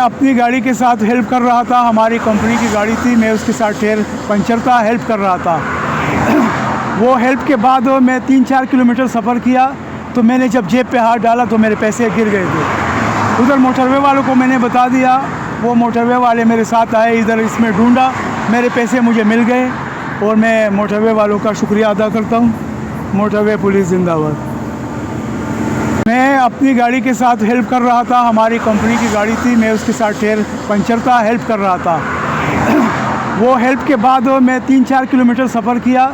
अपनी गाड़ी के साथ हेल्प कर रहा था। हमारी कंपनी की गाड़ी थी, मैं उसके साथ टायर पंचर था, हेल्प कर रहा था। वो हेल्प के बाद मैं 3-4 किलोमीटर सफ़र किया तो मैंने जब जेब पे हाथ डाला तो मेरे पैसे गिर गए थे। उधर मोटरवे वालों को मैंने बता दिया, वो मोटरवे वाले मेरे साथ आए, इधर इसमें ढूंढा, मेरे पैसे मुझे मिल गए और मैं मोटरवे वालों का शुक्रिया अदा करता हूँ। मोटरवे पुलिस जिंदाबाद। मैं अपनी गाड़ी के साथ हेल्प कर रहा था। हमारी कंपनी की गाड़ी थी, मैं उसके साथ टायर पंचर था, हेल्प कर रहा था। वो हेल्प के बाद मैं 3-4 किलोमीटर सफ़र किया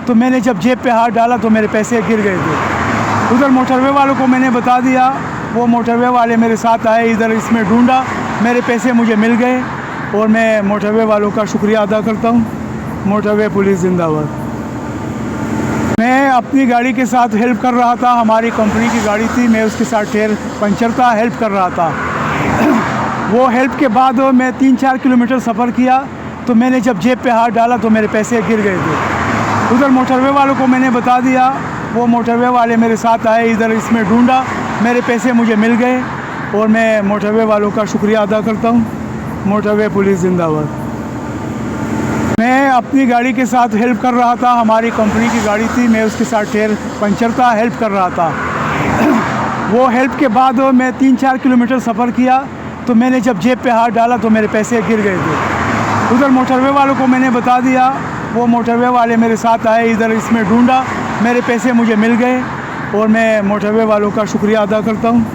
तो मैंने जब जेब पे हाथ डाला तो मेरे पैसे गिर गए थे। उधर मोटरवे वालों को मैंने बता दिया, वो मोटरवे वाले मेरे साथ आए, इधर इसमें ढूंढा, मेरे पैसे मुझे मिल गए और मैं मोटरवे वालों का शुक्रिया अदा करता हूँ। मोटरवे पुलिस जिंदाबाद। मैं अपनी गाड़ी के साथ हेल्प कर रहा था। हमारी कंपनी की गाड़ी थी, मैं उसके साथ टायर पंचर था, हेल्प कर रहा था। वो हेल्प के बाद मैं 3-4 किलोमीटर सफ़र किया तो मैंने जब जेब पे हाथ डाला तो मेरे पैसे गिर गए थे। उधर मोटरवे वालों को मैंने बता दिया, वो मोटरवे वाले मेरे साथ आए, इधर इसमें ढूंढा, मेरे पैसे मुझे मिल गए और मैं मोटरवे वालों का शुक्रिया अदा करता हूँ। मोटरवे पुलिस जिंदाबाद। मैं अपनी गाड़ी के साथ हेल्प कर रहा था। हमारी कंपनी की गाड़ी थी, मैं उसके साथ टायर पंचर था, हेल्प कर रहा था। वो हेल्प के बाद मैं 3-4 किलोमीटर सफ़र किया तो मैंने जब जेब पे हाथ डाला तो मेरे पैसे गिर गए थे। उधर मोटरवे वालों को मैंने बता दिया, वो मोटरवे वाले मेरे साथ आए, इधर इसमें ढूंढा, मेरे पैसे मुझे मिल गए और मैं मोटरवे वालों का शुक्रिया अदा करता हूँ।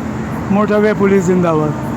मोटरवे पुलिस जिंदाबाद।